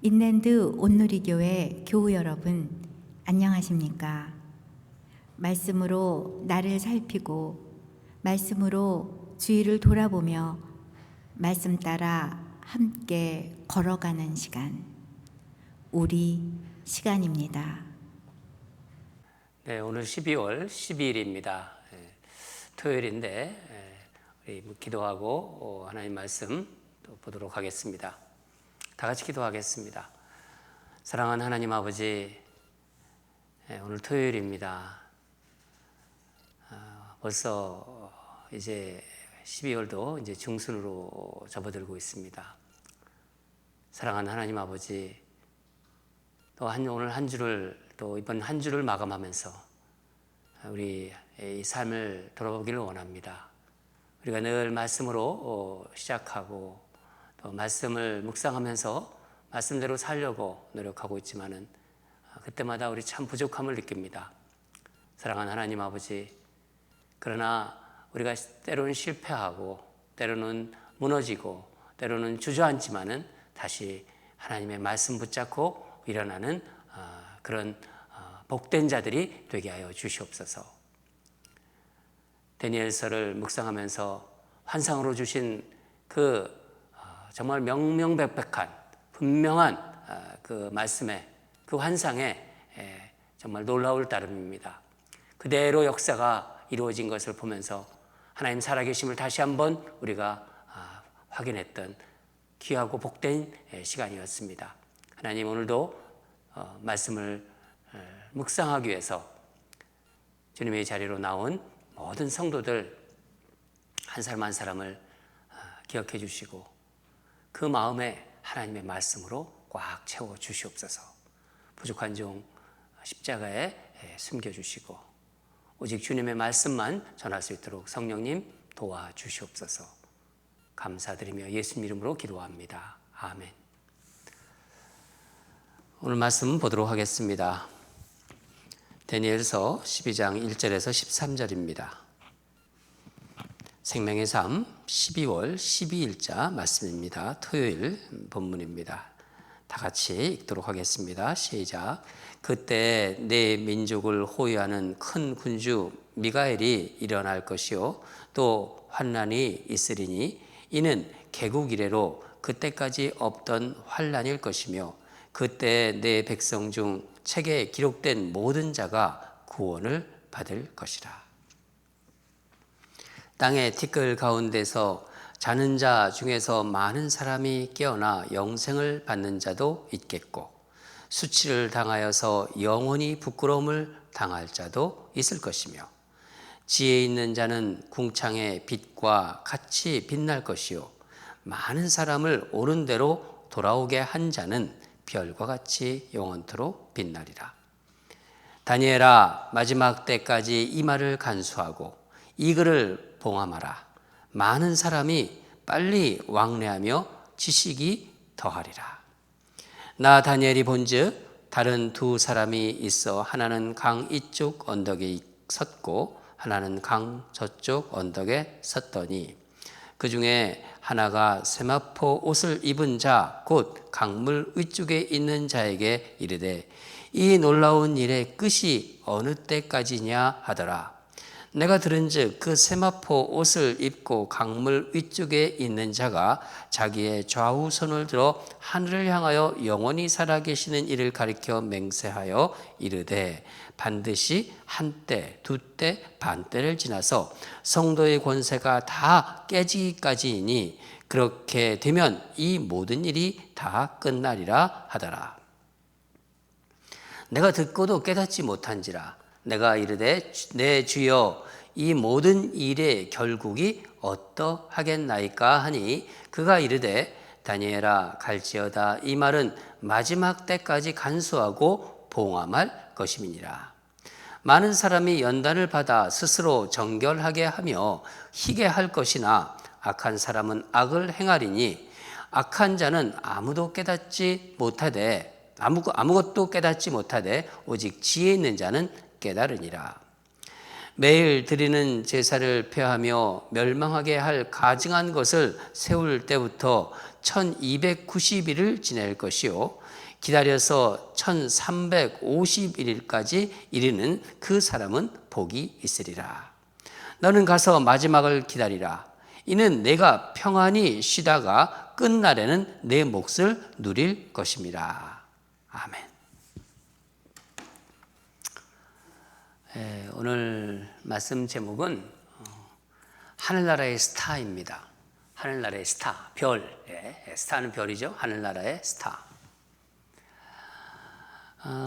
인랜드 온누리교회 교우 여러분, 안녕하십니까? 말씀으로 나를 살피고 말씀으로 주위를 돌아보며 말씀 따라 함께 걸어가는 시간, 우리 시간입니다. 네, 오늘 12월 12일입니다. 토요일인데 우리 기도하고 하나님 말씀 또 보도록 하겠습니다. 다 같이 기도하겠습니다. 사랑하는 하나님 아버지, 오늘 토요일입니다. 벌써 이제 12월도 이제 중순으로 접어들고 있습니다. 사랑하는 하나님 아버지, 또 오늘 한 주를 또 이번 한 주를 마감하면서 우리 이 삶을 돌아보기를 원합니다. 우리가 늘 말씀으로 시작하고 또 말씀을 묵상하면서 말씀대로 살려고 노력하고 있지만은 그때마다 우리 참 부족함을 느낍니다. 사랑하는 하나님 아버지, 그러나 우리가 때로는 실패하고 때로는 무너지고 때로는 주저앉지만은 다시 하나님의 말씀 붙잡고 일어나는 그런 복된 자들이 되게 하여 주시옵소서. 다니엘서를 묵상하면서 환상으로 주신 그 정말 명명백백한 분명한 그 말씀에, 그 환상에 정말 놀라울 따름입니다. 그대로 역사가 이루어진 것을 보면서 하나님 살아계심을 다시 한번 우리가 확인했던 귀하고 복된 시간이었습니다. 하나님, 오늘도 말씀을 묵상하기 위해서 주님의 자리로 나온 모든 성도들 한 사람 한 사람을 기억해 주시고 그 마음에 하나님의 말씀으로 꽉 채워 주시옵소서. 부족한 종 십자가에 숨겨주시고 오직 주님의 말씀만 전할 수 있도록 성령님 도와주시옵소서. 감사드리며 예수님 이름으로 기도합니다. 아멘. 오늘 말씀 보도록 하겠습니다. 다니엘서 12장 1절에서 13절입니다. 생명의 삶 12월 12일자 말씀입니다. 토요일 본문입니다. 다 같이 읽도록 하겠습니다. 시작. 그때 내 민족을 호위하는 큰 군주 미가엘이 일어날 것이요 또 환난이 있으리니 이는 개국 이래로 그때까지 없던 환난일 것이며 그때 내 백성 중 책에 기록된 모든 자가 구원을 받을 것이라. 땅의 티끌 가운데서 자는 자 중에서 많은 사람이 깨어나 영생을 받는 자도 있겠고 수치를 당하여서 영원히 부끄러움을 당할 자도 있을 것이며 지혜 있는 자는 궁창의 빛과 같이 빛날 것이요 많은 사람을 옳은 대로 돌아오게 한 자는 별과 같이 영원토록 빛나리라. 다니엘아, 마지막 때까지 이 말을 간수하고 이 글을 봉함하라. 많은 사람이 빨리 왕래하며 지식이 더하리라. 나 다니엘이 본즉 다른 두 사람이 있어 하나는 강 이쪽 언덕에 섰고 하나는 강 저쪽 언덕에 섰더니 그 중에 하나가 세마포 옷을 입은 자 곧 강물 위쪽에 있는 자에게 이르되 이 놀라운 일의 끝이 어느 때까지냐 하더라. 내가 들은즉 그 세마포 옷을 입고 강물 위쪽에 있는 자가 자기의 좌우 손을 들어 하늘을 향하여 영원히 살아계시는 이를 가리켜 맹세하여 이르되 반드시 한때, 두때, 반때를 지나서 성도의 권세가 다 깨지기까지이니 그렇게 되면 이 모든 일이 다 끝나리라 하더라. 내가 듣고도 깨닫지 못한지라. 내가 이르되 내 주여 이 모든 일의 결국이 어떠하겠나이까 하니 그가 이르되 다니엘아 갈지어다 이 말은 마지막 때까지 간수하고 봉함할 것임이니라. 많은 사람이 연단을 받아 스스로 정결하게 하며 희게 할 것이나 악한 사람은 악을 행하리니 악한 자는 아무것도 깨닫지 못하되 오직 지혜 있는 자는 깨달으니라. 매일 드리는 제사를 폐하며 멸망하게 할 가증한 것을 세울 때부터 1290일을 지낼 것이요 기다려서 1351일까지 이르는 그 사람은 복이 있으리라. 너는 가서 마지막을 기다리라. 이는 내가 평안히 쉬다가 끝날에는 내 몫을 누릴 것임이라. 아멘. 오늘 말씀 제목은 하늘나라의 스타입니다. 하늘나라의 스타, 별. 스타는 별이죠. 하늘나라의 스타.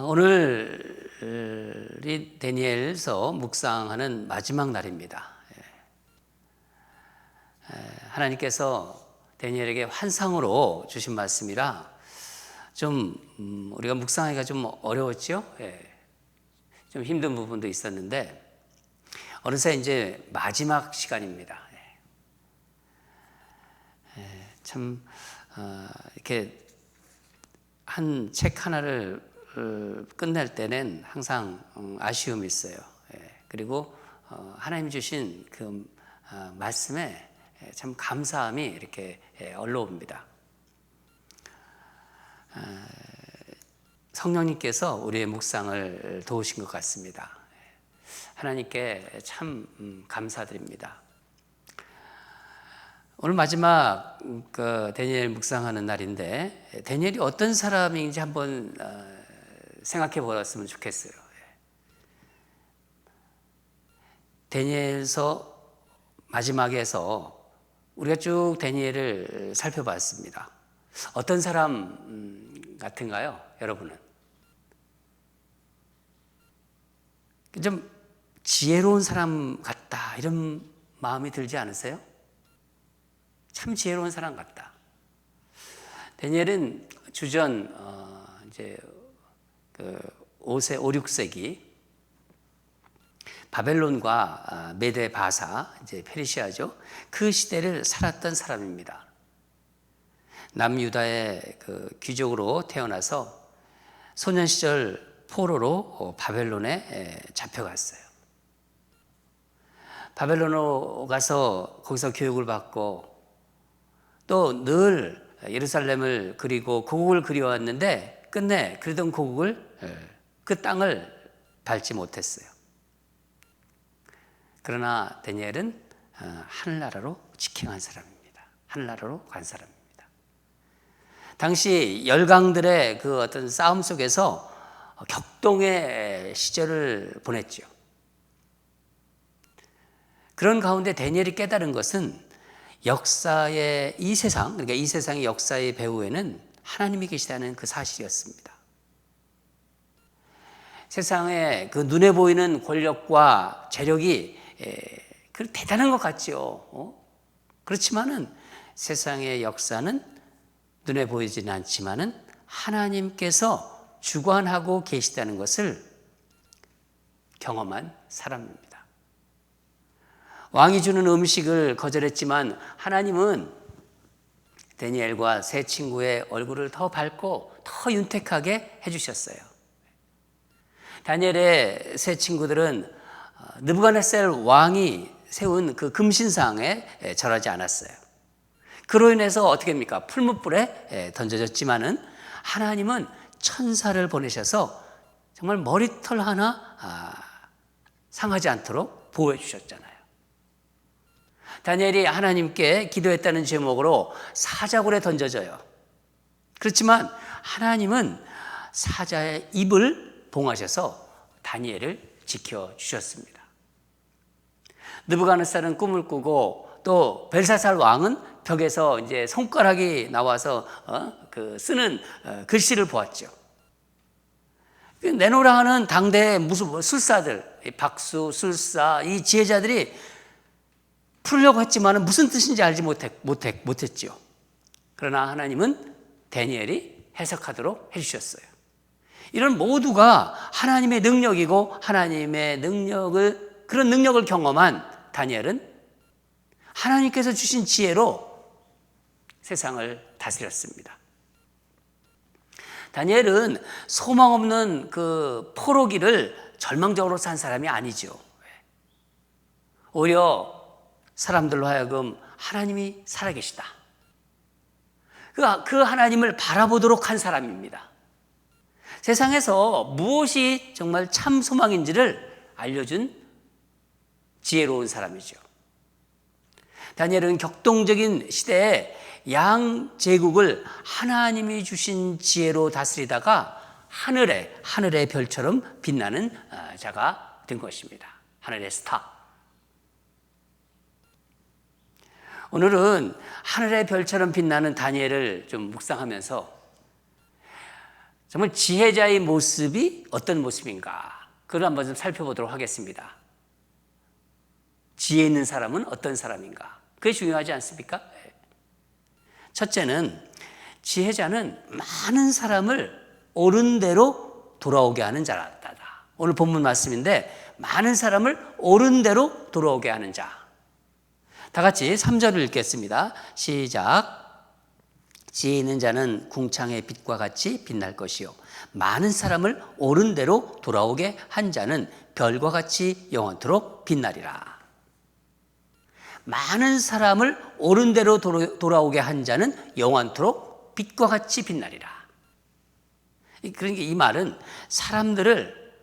오늘이 다니엘서 묵상하는 마지막 날입니다. 하나님께서 다니엘에게 환상으로 주신 말씀이라 좀 우리가 묵상하기가 좀 어려웠죠. 좀 힘든 부분도 있었는데 어느새 이제 마지막 시간입니다. 참 이렇게 한 책 하나를 끝낼 때는 항상 아쉬움이 있어요. 그리고 하나님 주신 그 말씀에 참 감사함이 이렇게 올라옵니다. 성령님께서 우리의 묵상을 도우신 것 같습니다. 하나님께 참 감사드립니다. 오늘 마지막 다니엘 묵상하는 날인데 다니엘이 어떤 사람인지 한번 생각해 보았으면 좋겠어요. 다니엘서 마지막에서 우리가 쭉 다니엘을 살펴봤습니다. 어떤 사람 같은가요, 여러분은? 좀 지혜로운 사람 같다 이런 마음이 들지 않으세요? 참 지혜로운 사람 같다. 다니엘은 주전 이제 그 5세, 5, 6세기 바벨론과 메데 바사, 이제 페르시아죠. 그 시대를 살았던 사람입니다. 남유다의 그 귀족으로 태어나서 소년 시절 포로로 바벨론에 잡혀갔어요. 바벨론으로 가서 거기서 교육을 받고 또 늘 예루살렘을 그리고 고국을 그리워왔는데 끝내 그러던 고국을 그 땅을 밟지 못했어요. 그러나 다니엘은 하늘나라로 직행한 사람입니다. 하늘나라로 간 사람입니다. 당시 열강들의 그 어떤 싸움 속에서 격동의 시절을 보냈죠. 그런 가운데 다니엘이 깨달은 것은 역사의 이 세상, 그러니까 이 세상의 역사의 배후에는 하나님이 계시다는 그 사실이었습니다. 세상에 그 눈에 보이는 권력과 재력이 그 대단한 것 같죠. 그렇지만은 세상의 역사는 눈에 보이지는 않지만은 하나님께서 주관하고 계시다는 것을 경험한 사람입니다. 왕이 주는 음식을 거절했지만 하나님은 다니엘과 세 친구의 얼굴을 더 밝고 더 윤택하게 해주셨어요. 다니엘의 세 친구들은 느부갓네살 왕이 세운 그 금신상에 절하지 않았어요. 그로 인해서 어떻게 합니까? 풀무불에 던져졌지만은 하나님은 천사를 보내셔서 정말 머리털 하나 상하지 않도록 보호해 주셨잖아요. 다니엘이 하나님께 기도했다는 제목으로 사자굴에 던져져요. 그렇지만 하나님은 사자의 입을 봉하셔서 다니엘을 지켜주셨습니다. 느부갓네살은 꿈을 꾸고 또 벨사살 왕은 벽에서 이제 손가락이 나와서 쓰는 글씨를 보았죠. 내노라 하는 당대의 무슨 술사들, 박수, 술사, 이 지혜자들이 풀려고 했지만 무슨 뜻인지 알지 못했죠. 그러나 하나님은 다니엘이 해석하도록 해주셨어요. 이런 모두가 하나님의 능력이고 하나님의 그런 능력을 경험한 다니엘은 하나님께서 주신 지혜로 세상을 다스렸습니다. 다니엘은 소망 없는 그 포로기를 절망적으로 산 사람이 아니죠. 오히려 사람들로 하여금 하나님이 살아계시다. 그 하나님을 바라보도록 한 사람입니다. 세상에서 무엇이 정말 참 소망인지를 알려준 지혜로운 사람이죠. 다니엘은 격동적인 시대에 양 제국을 하나님이 주신 지혜로 다스리다가 하늘의 별처럼 빛나는 자가 된 것입니다. 하늘의 스타. 오늘은 하늘의 별처럼 빛나는 다니엘을 좀 묵상하면서 정말 지혜자의 모습이 어떤 모습인가, 그걸 한번 좀 살펴보도록 하겠습니다. 지혜 있는 사람은 어떤 사람인가? 그게 중요하지 않습니까? 첫째는 지혜자는 많은 사람을 옳은 대로 돌아오게 하는 자다. 오늘 본문 말씀인데 많은 사람을 옳은 대로 돌아오게 하는 자. 다 같이 3절을 읽겠습니다. 시작. 지혜 있는 자는 궁창의 빛과 같이 빛날 것이요 많은 사람을 옳은 대로 돌아오게 한 자는 별과 같이 영원토록 빛나리라. 많은 사람을 옳은 대로 돌아오게 한 자는 영원토록 빛과 같이 빛나리라. 그러니까 이 말은 사람들을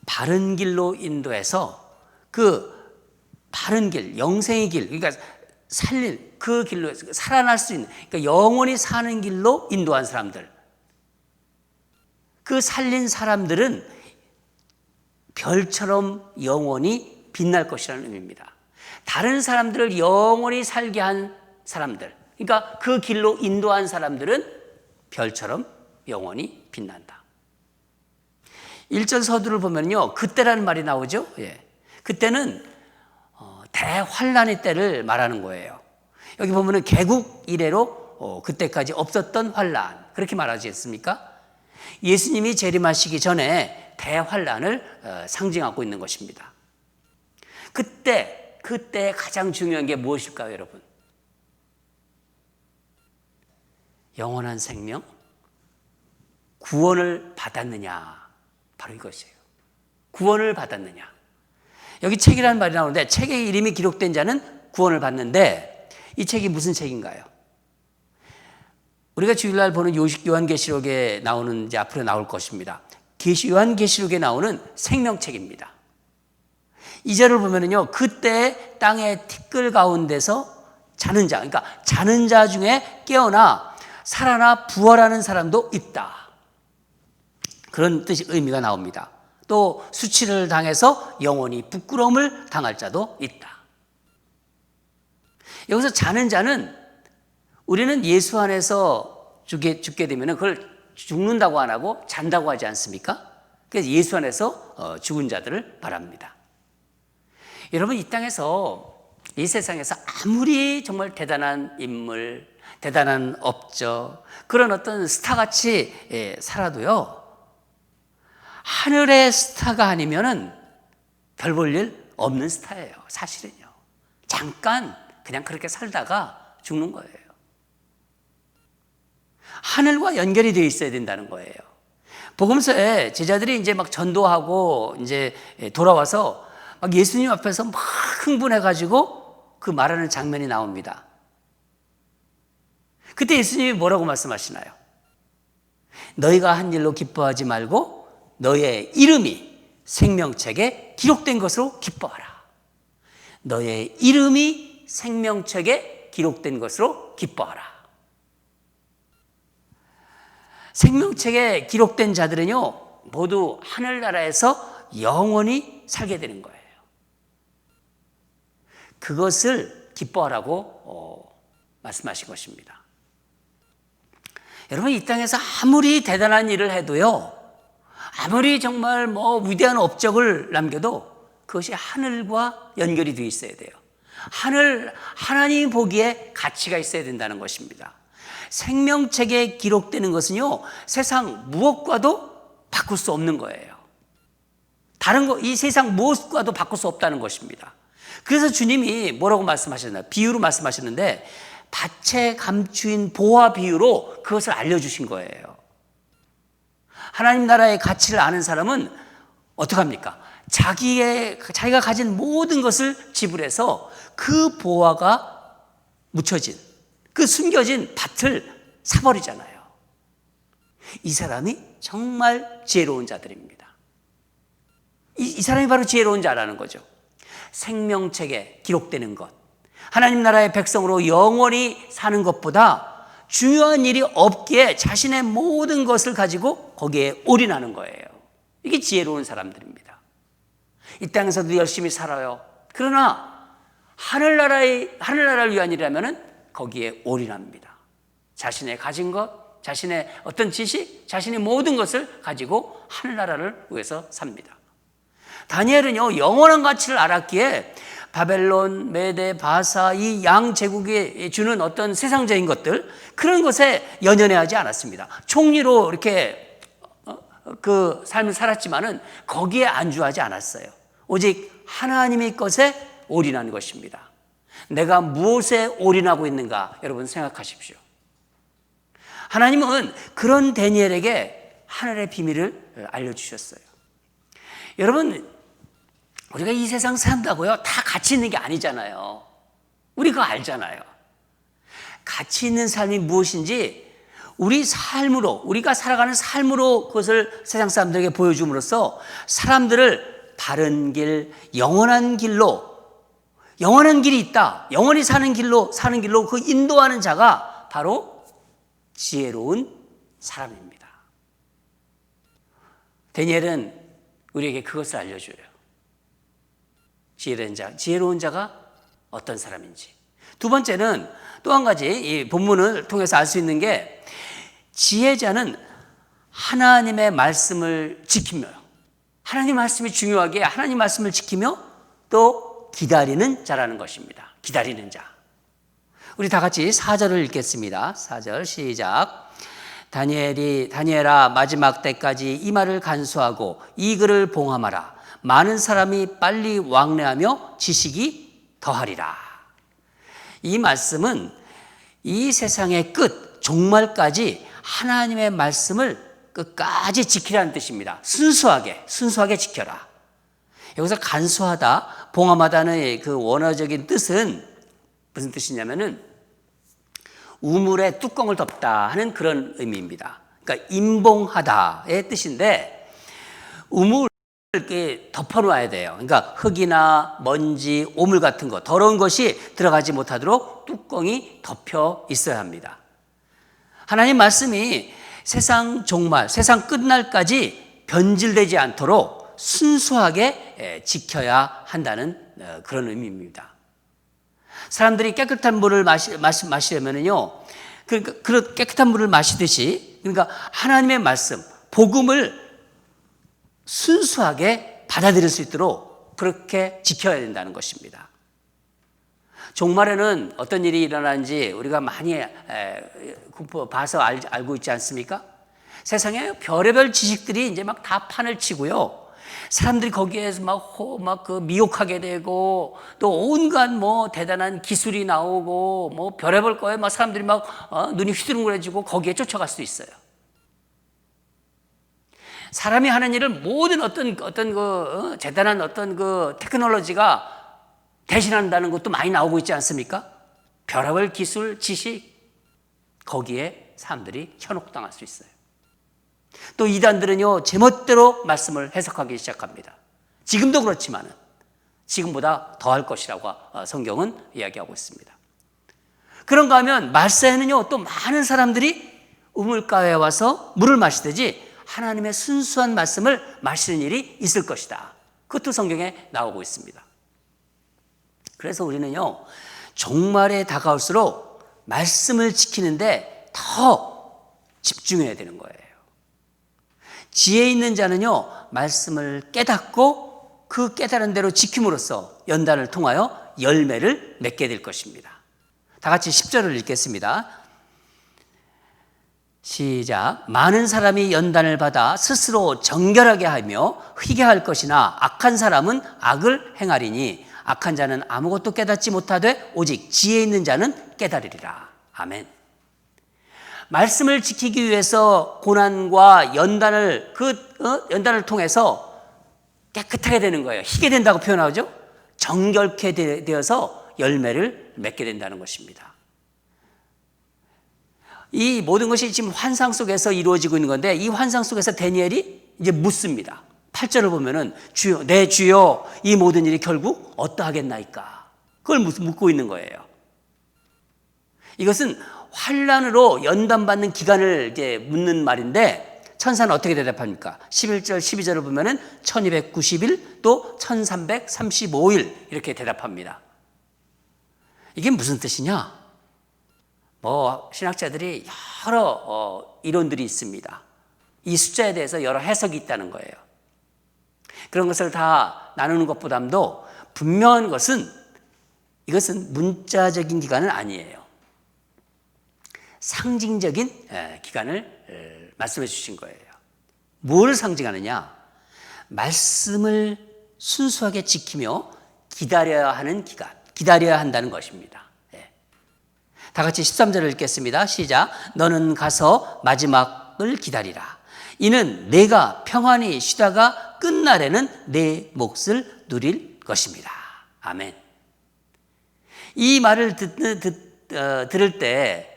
바른 길로 인도해서 그 바른 길, 영생의 길, 그러니까 살릴 그 길로 살아날 수 있는, 그러니까 영원히 사는 길로 인도한 사람들, 그 살린 사람들은 별처럼 영원히 빛날 것이라는 의미입니다. 다른 사람들을 영원히 살게 한 사람들, 그러니까 그 길로 인도한 사람들은 별처럼 영원히 빛난다. 1절 서두를 보면요, 그때라는 말이 나오죠. 예. 그때는 대환란의 때를 말하는 거예요. 여기 보면은 개국 이래로 그때까지 없었던 환란, 그렇게 말하지 않습니까? 예수님이 재림하시기 전에 대환란을 상징하고 있는 것입니다. 그때 가장 중요한 게 무엇일까요, 여러분? 영원한 생명, 구원을 받았느냐, 바로 이것이에요. 구원을 받았느냐. 여기 책이라는 말이 나오는데 책의 이름이 기록된 자는 구원을 받는데 이 책이 무슨 책인가요? 우리가 주일날 보는 요한계시록에 나오는, 이제 앞으로 나올 것입니다. 요한계시록에 나오는 생명책입니다. 이 절을 보면은요, 그때 땅의 티끌 가운데서 자는 자, 그러니까 자는 자 중에 깨어나 살아나 부활하는 사람도 있다. 그런 뜻의 의미가 나옵니다. 또 수치를 당해서 영원히 부끄러움을 당할 자도 있다. 여기서 자는 자는 우리는 예수 안에서 죽게 되면 그걸 죽는다고 안 하고 잔다고 하지 않습니까? 그래서 예수 안에서 죽은 자들을 말합니다. 여러분, 이 땅에서, 이 세상에서 아무리 정말 대단한 인물, 대단한 업적, 그런 어떤 스타같이 살아도요, 하늘의 스타가 아니면은 별 볼 일 없는 스타예요. 사실은요. 잠깐 그냥 그렇게 살다가 죽는 거예요. 하늘과 연결이 되어 있어야 된다는 거예요. 복음서에 제자들이 이제 막 전도하고 이제 돌아와서 막 예수님 앞에서 막 흥분해가지고 그 말하는 장면이 나옵니다. 그때 예수님이 뭐라고 말씀하시나요? 너희가 한 일로 기뻐하지 말고 너의 이름이 생명책에 기록된 것으로 기뻐하라. 너의 이름이 생명책에 기록된 것으로 기뻐하라. 생명책에 기록된 자들은요, 모두 하늘나라에서 영원히 살게 되는 거예요. 그것을 기뻐하라고 말씀하신 것입니다. 여러분, 이 땅에서 아무리 대단한 일을 해도요, 아무리 정말 위대한 업적을 남겨도 그것이 하늘과 연결이 되어 있어야 돼요. 하나님 보기에 가치가 있어야 된다는 것입니다. 생명책에 기록되는 것은요, 세상 무엇과도 바꿀 수 없는 거예요. 이 세상 무엇과도 바꿀 수 없다는 것입니다. 그래서 주님이 뭐라고 말씀하셨나요? 비유로 말씀하셨는데, 밭에 감추인 보화 비유로 그것을 알려주신 거예요. 하나님 나라의 가치를 아는 사람은 어떻게 합니까? 자기가 가진 모든 것을 지불해서 그 보화가 묻혀진, 그 숨겨진 밭을 사버리잖아요. 이 사람이 정말 지혜로운 자들입니다. 이 사람이 바로 지혜로운 자라는 거죠. 생명책에 기록되는 것, 하나님 나라의 백성으로 영원히 사는 것보다 중요한 일이 없기에 자신의 모든 것을 가지고 거기에 올인하는 거예요. 이게 지혜로운 사람들입니다. 이 땅에서도 열심히 살아요. 그러나 하늘나라를 위한 일이라면 거기에 올인합니다. 자신의 가진 것, 자신의 어떤 지식, 자신의 모든 것을 가지고 하늘나라를 위해서 삽니다. 다니엘은요, 영원한 가치를 알았기에 바벨론, 메데, 바사 이 양제국이 주는 어떤 세상적인 것들, 그런 것에 연연해하지 않았습니다. 총리로 이렇게 그 삶을 살았지만은 거기에 안주하지 않았어요. 오직 하나님의 것에 올인한 것입니다. 내가 무엇에 올인하고 있는가, 여러분 생각하십시오. 하나님은 그런 다니엘에게 하늘의 비밀을 알려주셨어요. 여러분, 우리가 이 세상 산다고요, 다 가치 있는 게 아니잖아요. 우리 그거 알잖아요. 가치 있는 삶이 무엇인지 우리 삶으로, 우리가 살아가는 삶으로 그것을 세상 사람들에게 보여줌으로써 사람들을 바른 길, 영원한 길로, 영원한 길이 있다, 영원히 사는 길로 그 인도하는 자가 바로 지혜로운 사람입니다. 다니엘은 우리에게 그것을 알려줘요. 지혜로운 자가 어떤 사람인지. 두 번째는 또 한 가지 이 본문을 통해서 알 수 있는 게, 지혜자는 하나님의 말씀을 지키며, 하나님 말씀이 중요하게 하나님 말씀을 지키며 또 기다리는 자라는 것입니다. 기다리는 자. 우리 다 같이 4절을 읽겠습니다. 4절 시작. 다니엘아, 마지막 때까지 이 말을 간수하고 이 글을 봉함하라. 많은 사람이 빨리 왕래하며 지식이 더하리라. 이 말씀은 이 세상의 끝, 종말까지 하나님의 말씀을 끝까지 지키라는 뜻입니다. 순수하게 지켜라. 여기서 간수하다, 봉함하다는 그 원어적인 뜻은 무슨 뜻이냐면은 우물에 뚜껑을 덮다 하는 그런 의미입니다. 그러니까 임봉하다의 뜻인데, 우물을 이렇게 덮어놓아야 돼요. 그러니까 흑이나 먼지, 오물 같은 것, 더러운 것이 들어가지 못하도록 뚜껑이 덮여 있어야 합니다. 하나님 말씀이 세상 종말, 세상 끝날까지 변질되지 않도록 순수하게 지켜야 한다는 그런 의미입니다. 사람들이 깨끗한 물을 마시려면요, 그러니까 깨끗한 물을 마시듯이, 그러니까 하나님의 말씀, 복음을 순수하게 받아들일 수 있도록 그렇게 지켜야 된다는 것입니다. 종말에는 어떤 일이 일어나는지 우리가 많이 봐서 알고 있지 않습니까? 세상에 별의별 지식들이 이제 막 다 판을 치고요. 사람들이 거기에서 막 미혹하게 되고, 또 온갖 대단한 기술이 나오고 별의별 거에 사람들이 눈이 휘두르그레지고 거기에 쫓아갈 수 있어요. 사람이 하는 일을 모든 어떤 대단한 어떤 테크놀로지가 대신한다는 것도 많이 나오고 있지 않습니까? 별의별 기술, 지식, 거기에 사람들이 현혹당할 수 있어요. 또 이단들은요, 제멋대로 말씀을 해석하기 시작합니다. 지금도 그렇지만은 지금보다 더할 것이라고 성경은 이야기하고 있습니다. 그런가 하면 말세에는요, 또 많은 사람들이 우물가에 와서 물을 마시듯이 하나님의 순수한 말씀을 마시는 일이 있을 것이다. 그것도 성경에 나오고 있습니다. 그래서 우리는요, 종말에 다가올수록 말씀을 지키는데 더 집중해야 되는 거예요. 지혜 있는 자는요, 말씀을 깨닫고 그 깨달은 대로 지킴으로써 연단을 통하여 열매를 맺게 될 것입니다. 다 같이 10절을 읽겠습니다. 시작. 많은 사람이 연단을 받아 스스로 정결하게 하며 회개할 것이나 악한 사람은 악을 행하리니 악한 자는 아무것도 깨닫지 못하되 오직 지혜 있는 자는 깨달으리라. 아멘. 말씀을 지키기 위해서 고난과 연단을 통해서 깨끗하게 되는 거예요. 희게 된다고 표현하죠. 정결케 되어서 열매를 맺게 된다는 것입니다. 이 모든 것이 지금 환상 속에서 이루어지고 있는 건데 이 환상 속에서 다니엘이 이제 묻습니다. 8절을 보면은 주여, 내 주여, 이 모든 일이 결국 어떠하겠나이까? 그걸 묻고 있는 거예요. 이것은 환란으로 연단받는 기간을 이제 묻는 말인데 천사는 어떻게 대답합니까? 11절, 12절을 보면은 1290일 또 1335일 이렇게 대답합니다. 이게 무슨 뜻이냐? 신학자들이 여러 이론들이 있습니다. 이 숫자에 대해서 여러 해석이 있다는 거예요. 그런 것을 다 나누는 것보다도 분명한 것은 이것은 문자적인 기간은 아니에요. 상징적인 기간을 말씀해 주신 거예요. 뭘 상징하느냐? 말씀을 순수하게 지키며 기다려야 하는 기간, 기다려야 한다는 것입니다. 다 같이 13절을 읽겠습니다. 시작. 너는 가서 마지막을 기다리라. 이는 내가 평안히 쉬다가 끝날에는 내 몫을 누릴 것입니다. 아멘. 이 말을 들을 때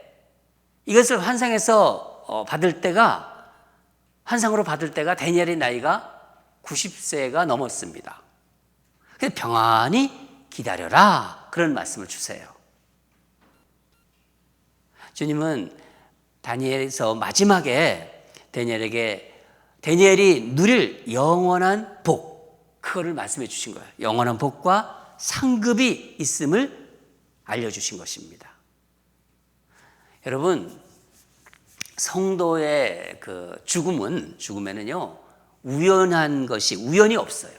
이것을 환상으로 받을 때가 다니엘의 나이가 90세가 넘었습니다. 평안히 기다려라. 그런 말씀을 주세요. 주님은 다니엘에서 마지막에 다니엘이 누릴 영원한 복, 그거를 말씀해 주신 거예요. 영원한 복과 상급이 있음을 알려주신 것입니다. 여러분, 성도의 그 죽음에는요, 우연한 것이 우연이 없어요.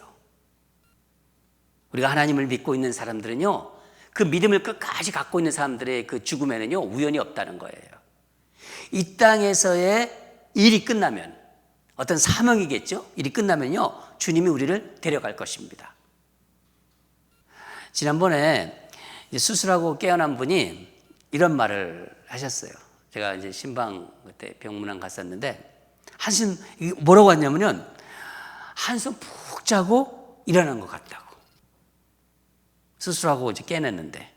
우리가 하나님을 믿고 있는 사람들은요, 그 믿음을 끝까지 갖고 있는 사람들의 그 죽음에는요, 우연이 없다는 거예요. 이 땅에서의 일이 끝나면, 어떤 사명이겠죠? 일이 끝나면요, 주님이 우리를 데려갈 것입니다. 지난번에 수술하고 깨어난 분이 이런 말을 하셨어요. 제가 이제 신방 그때 병문안 갔었는데, 한숨, 뭐라고 했냐면요, 한숨 푹 자고 일어난 것 같다고. 수술하고 이제 깨냈는데.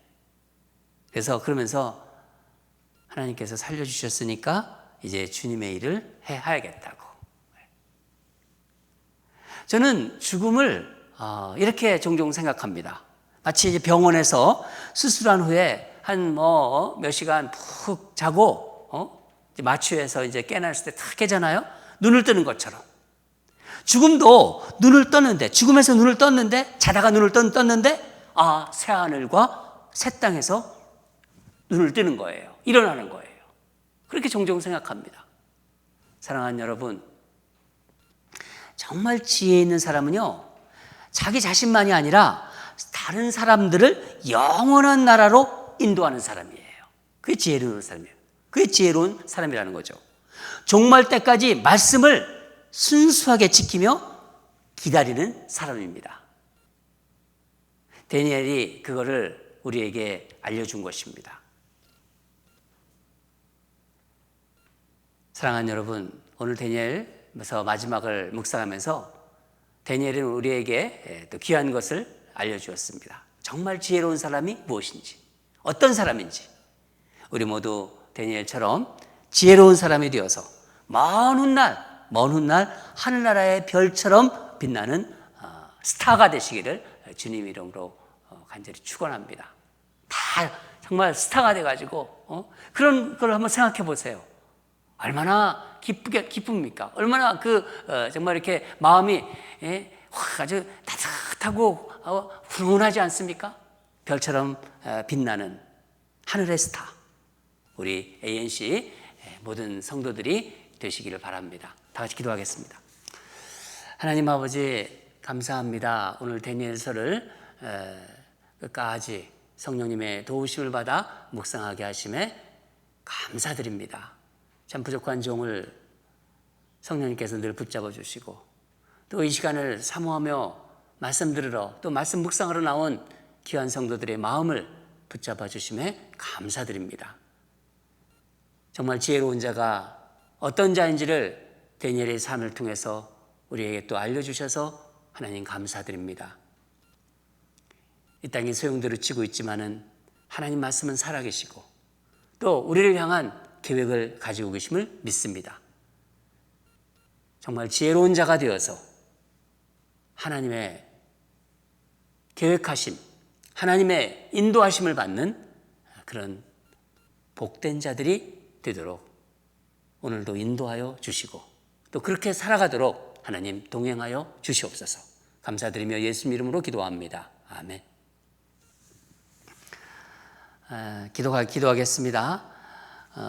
그래서 그러면서 하나님께서 살려주셨으니까 이제 주님의 일을 해야겠다고. 저는 죽음을 이렇게 종종 생각합니다. 마치 이제 병원에서 수술한 후에 한 몇 시간 푹 자고 이제 마취해서 이제 깨어났을 때 탁 깨잖아요. 눈을 뜨는 것처럼. 죽음도 눈을 떴는데, 죽음에서 눈을 떴는데, 자다가 눈을 떴는데, 새하늘과 새 땅에서 눈을 뜨는 거예요. 일어나는 거예요. 그렇게 종종 생각합니다. 사랑하는 여러분, 정말 지혜 있는 사람은요, 자기 자신만이 아니라 다른 사람들을 영원한 나라로 인도하는 사람이에요. 그게 지혜로운 사람이에요. 그게 지혜로운 사람이라는 거죠. 종말 때까지 말씀을 순수하게 지키며 기다리는 사람입니다. 다니엘이 그거를 우리에게 알려준 것입니다. 사랑하는 여러분, 오늘 다니엘에서 마지막을 묵상하면서 다니엘은 우리에게 또 귀한 것을 알려주었습니다. 정말 지혜로운 사람이 무엇인지, 어떤 사람인지, 우리 모두 다니엘처럼 지혜로운 사람이 되어서 먼 훗날 하늘나라의 별처럼 빛나는 스타가 되시기를 주님 이름으로 간절히 축원합니다. 다 정말 스타가 돼가지고 그런 걸 한번 생각해 보세요. 얼마나 기쁩니까? 얼마나 정말 이렇게 마음이 아주 따뜻하고 훈훈하지 않습니까? 별처럼 빛나는 하늘의 스타, 우리 ANC 모든 성도들이 되시기를 바랍니다. 다 같이 기도하겠습니다. 하나님 아버지, 감사합니다. 오늘 다니엘서를 끝까지 성령님의 도우심을 받아 묵상하게 하심에 감사드립니다. 참 부족한 종을 성령님께서 늘 붙잡아 주시고, 또 이 시간을 사모하며 말씀 들으러, 또 말씀 묵상하러 나온 귀한 성도들의 마음을 붙잡아 주심에 감사드립니다. 정말 지혜로운 자가 어떤 자인지를 다니엘의 삶을 통해서 우리에게 또 알려주셔서 하나님 감사드립니다. 이 땅에 소용돌이 치고 있지만은 하나님 말씀은 살아계시고, 또 우리를 향한 계획을 가지고 계심을 믿습니다. 정말 지혜로운 자가 되어서 하나님의 계획하심, 하나님의 인도하심을 받는 그런 복된 자들이 되도록 오늘도 인도하여 주시고 또 그렇게 살아가도록 하나님 동행하여 주시옵소서. 감사드리며 예수님 이름으로 기도합니다. 아멘. 기도하겠습니다.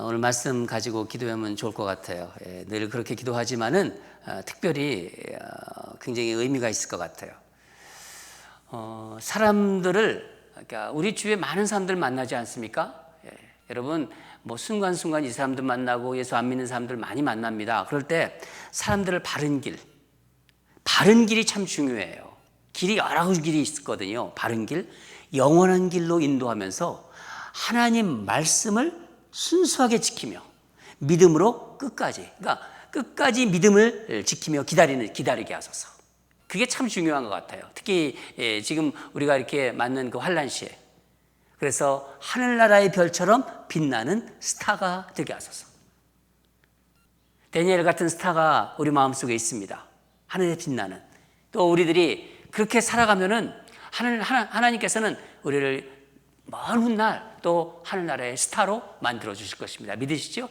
오늘 말씀 가지고 기도하면 좋을 것 같아요. 늘 그렇게 기도하지만은 특별히 굉장히 의미가 있을 것 같아요. 그러니까 우리 주위에 많은 사람들 만나지 않습니까? 여러분 뭐 순간순간 이 사람들 만나고 예수 안 믿는 사람들 많이 만납니다. 그럴 때 사람들을 바른 길이 참 중요해요. 길이 여러 길이 있거든요. 바른 길, 영원한 길로 인도하면서 하나님 말씀을 순수하게 지키며 믿음으로 끝까지 믿음을 지키며 기다리게 하소서. 그게 참 중요한 것 같아요. 특히 지금 우리가 이렇게 맞는 그 환난 시에 그래서 하늘나라의 별처럼 빛나는 스타가 되게 하소서. 다니엘 같은 스타가 우리 마음속에 있습니다. 하늘에 빛나는. 또 우리들이 그렇게 살아가면은 하나님께서는 우리를 먼 훗날 또 하늘나라의 스타로 만들어 주실 것입니다. 믿으시죠?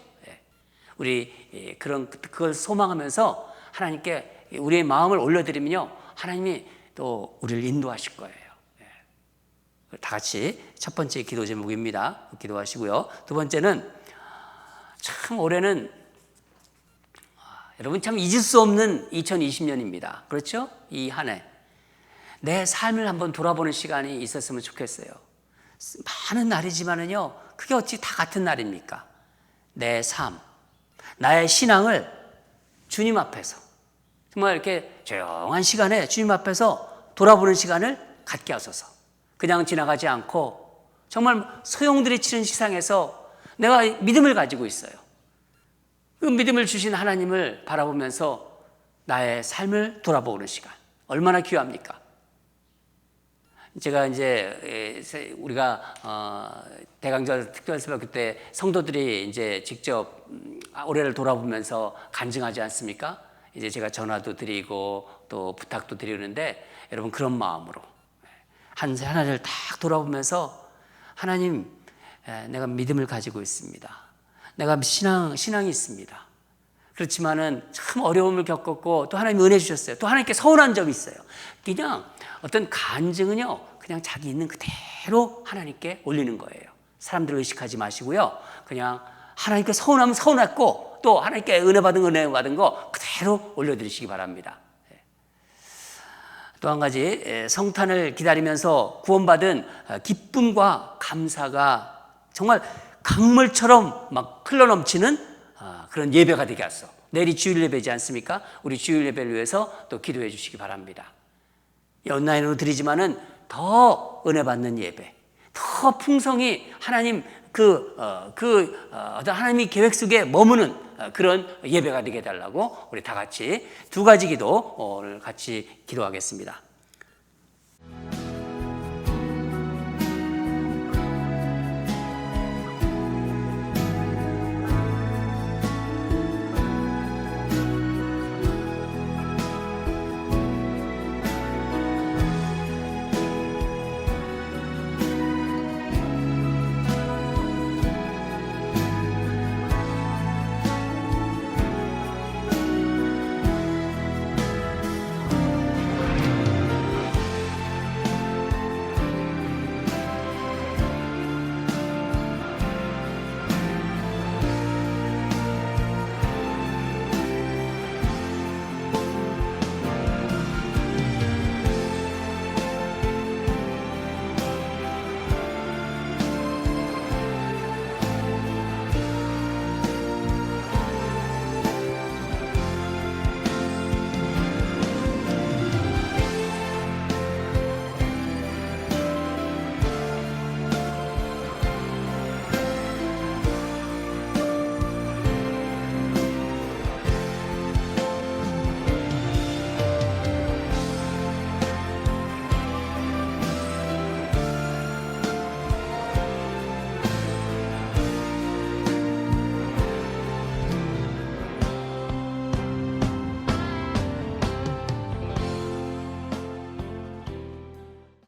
우리 그걸 소망하면서 하나님께 우리의 마음을 올려드리면요, 하나님이 또 우리를 인도하실 거예요. 다 같이 첫 번째 기도 제목입니다. 기도하시고요. 두 번째는 참 올해는 여러분 참 잊을 수 없는 2020년입니다. 그렇죠? 이 한 해 내 삶을 한번 돌아보는 시간이 있었으면 좋겠어요. 많은 날이지만은요, 그게 어찌 다 같은 날입니까? 내 삶, 나의 신앙을 주님 앞에서 정말 이렇게 조용한 시간에 주님 앞에서 돌아보는 시간을 갖게 하소서. 그냥 지나가지 않고 정말 소용돌이 치는 세상에서 내가 믿음을 가지고 있어요. 그 믿음을 주신 하나님을 바라보면서 나의 삶을 돌아보는 시간, 얼마나 귀합니까? 제가 이제 우리가 대강절 특별수업교 때 성도들이 이제 직접 올해를 돌아보면서 간증하지 않습니까? 이제 제가 전화도 드리고 또 부탁도 드리는데 여러분 그런 마음으로 하나를 딱 돌아보면서 하나님, 내가 믿음을 가지고 있습니다. 내가 신앙이 있습니다. 그렇지만은 참 어려움을 겪었고 또 하나님 은혜 주셨어요. 또 하나님께 서운한 점이 있어요. 그냥 어떤 간증은요, 그냥 자기 있는 그대로 하나님께 올리는 거예요. 사람들을 의식하지 마시고요. 그냥 하나님께 서운하면 서운했고 또 하나님께 은혜 받은 거 그대로 올려드리시기 바랍니다. 또 한 가지, 성탄을 기다리면서 구원받은 기쁨과 감사가 정말 강물처럼 막 흘러넘치는 그런 예배가 되게 하소. 내일이 주일 예배지 않습니까? 우리 주일 예배를 위해서 또 기도해 주시기 바랍니다. 온라인으로 드리지만은 더 은혜 받는 예배, 더 풍성히 하나님 하나님이 계획 속에 머무는 그런 예배가 되게 해달라고 우리 다 같이 두 가지 기도 오늘 같이 기도하겠습니다.